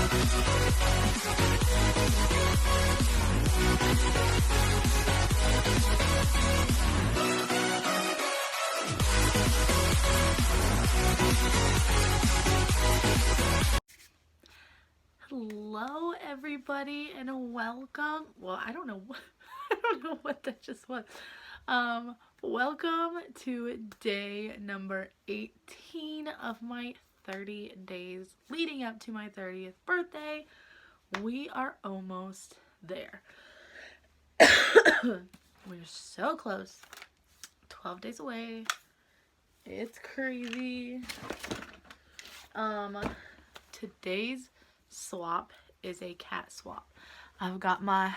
Hello everybody and welcome. Well, I don't know what that just was. Welcome to day number 18 of my 30 days leading up to my 30th birthday. We are almost there. We're so close. 12 days away. It's crazy. Today's swap is a cat swap. I've got my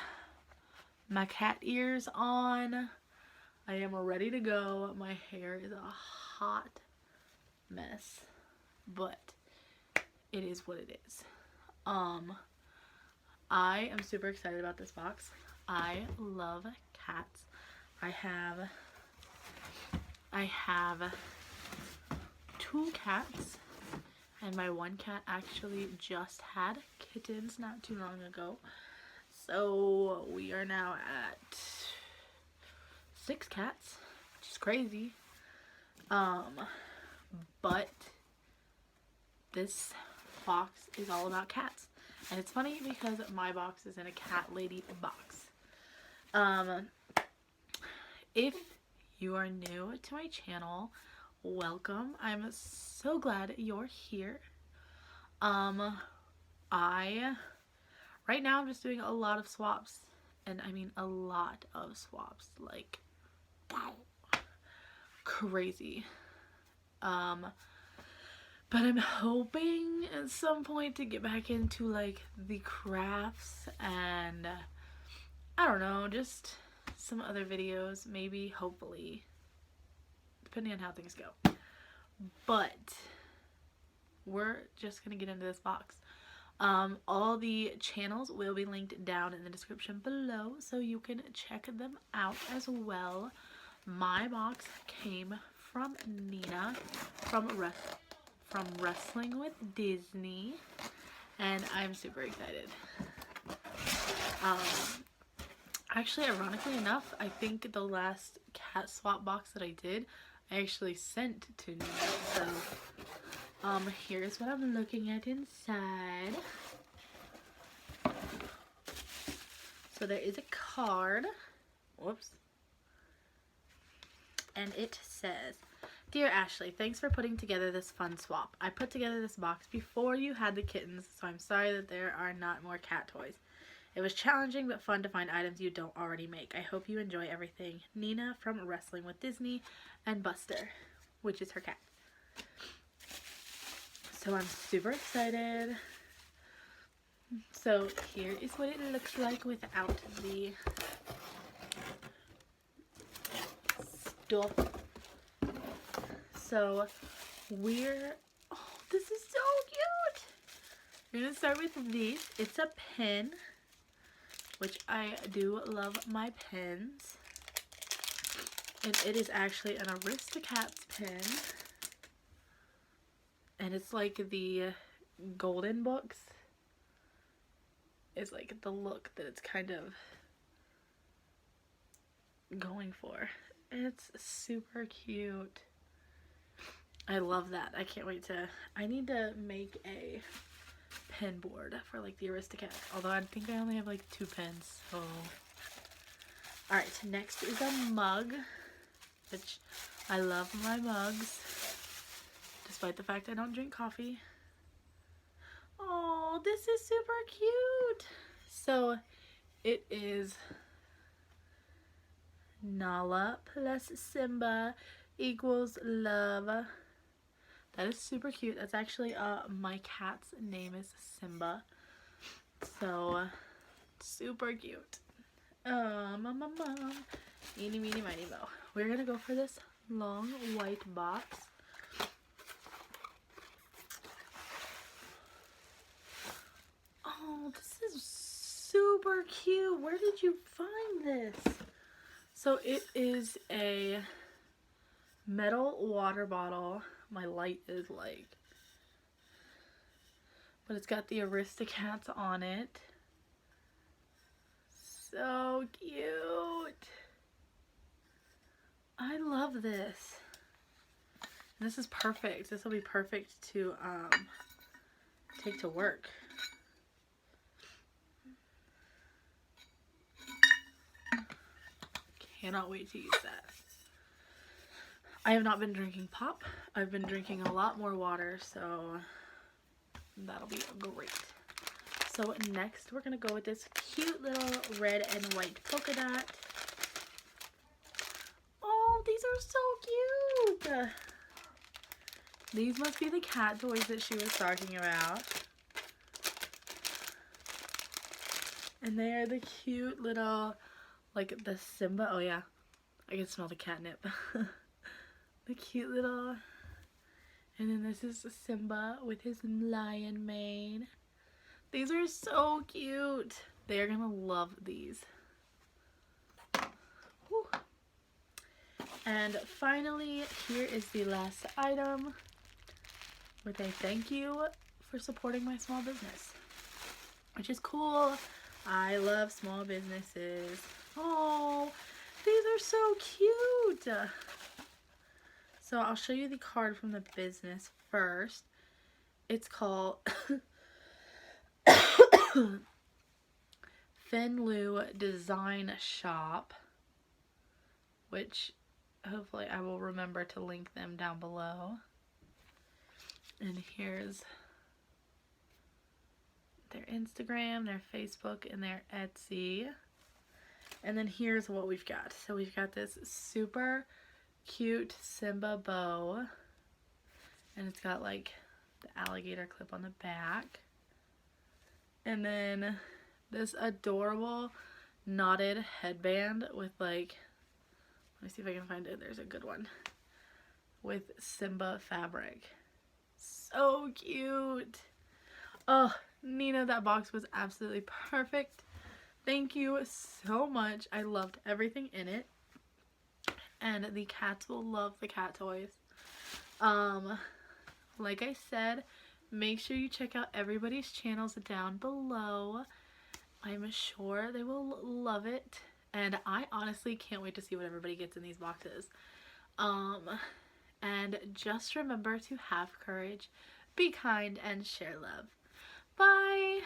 cat ears on. I am ready to go. My hair is a hot mess, but it is what it is. I am super excited about this box. I love cats. I have 2 cats. And my one cat actually just had kittens not too long ago. So we are now at 6 cats, which is crazy. But this box is all about cats. And it's funny because my box is in a cat lady box. If you are new to my channel, welcome. I'm so glad you're here. Right now I'm just doing a lot of swaps, and I mean a lot of swaps, like crazy. But I'm hoping at some point to get back into like the crafts and I don't know, just some other videos, maybe, hopefully, depending on how things go. But we're just gonna get into this box. All the channels will be linked down in the description below, so you can check them out as well. My box came from Nina from Wrestling with Disney, and I'm super excited. Actually, ironically enough, I think the last cat swap box that I did, I actually sent to Nina. So, here's what I'm looking at inside. So there is a card. Whoops. And it says, "Dear Ashley, thanks for putting together this fun swap. I put together this box before you had the kittens, so I'm sorry that there are not more cat toys. It was challenging but fun to find items you don't already make. I hope you enjoy everything. Nina from Wrestling with Disney," and Buster, which is her cat. So I'm super excited. So here is what it looks like without the stuff. So oh, this is so cute. We're gonna start with these. It's a pen, which I do love my pens. And it is actually an Aristocats pen. And it's like the golden books. It's like the look that it's kind of going for. It's super cute. I love that. I can't wait to, I need to make a pen board for like the Aristocats. Although I think I only have like 2 pens, so. Alright, next is a mug, which I love my mugs, despite the fact I don't drink coffee. Oh, this is super cute. So it is Nala plus Simba equals love. That is super cute. That's actually my cat's name is Simba. So super cute. Eeny, meeny, miny, mo. We're gonna go for this long white box. Oh, this is super cute. Where did you find this? So it is a metal water bottle. My light is like but it's got the Aristocats on it. So cute. I love this. This is perfect. This will be perfect to take to work. Cannot wait to use that. I have not been drinking pop. I've been drinking a lot more water, so that'll be great. So next we're going to go with this cute little red and white polka dot. Oh, these are so cute. These must be the cat toys that she was talking about. And they are the cute little, like the Simba. Oh yeah, I can smell the catnip. The cute little, and then this is Simba with his lion mane. These are so cute. They are gonna love these. Whew. And finally, here is the last item with a thank you for supporting my small business, which is cool. I love small businesses. Oh, these are so cute. So I'll show you the card from the business first. It's called Fenlu Design Shop, which hopefully I will remember to link them down below. And here's their Instagram, their Facebook, and their Etsy. And then here's what we've got. So we've got this super cute Simba bow, and it's got like the alligator clip on the back, and then this adorable knotted headband with like, let me see if I can find it, there's a good one, with Simba fabric. So cute. Oh, Nina, that box was absolutely perfect. Thank you so much. I loved everything in it. And the cats will love the cat toys. Like I said, make sure you check out everybody's channels down below. I'm sure they will love it. And I honestly can't wait to see what everybody gets in these boxes. And just remember to have courage, be kind, and share love. Bye!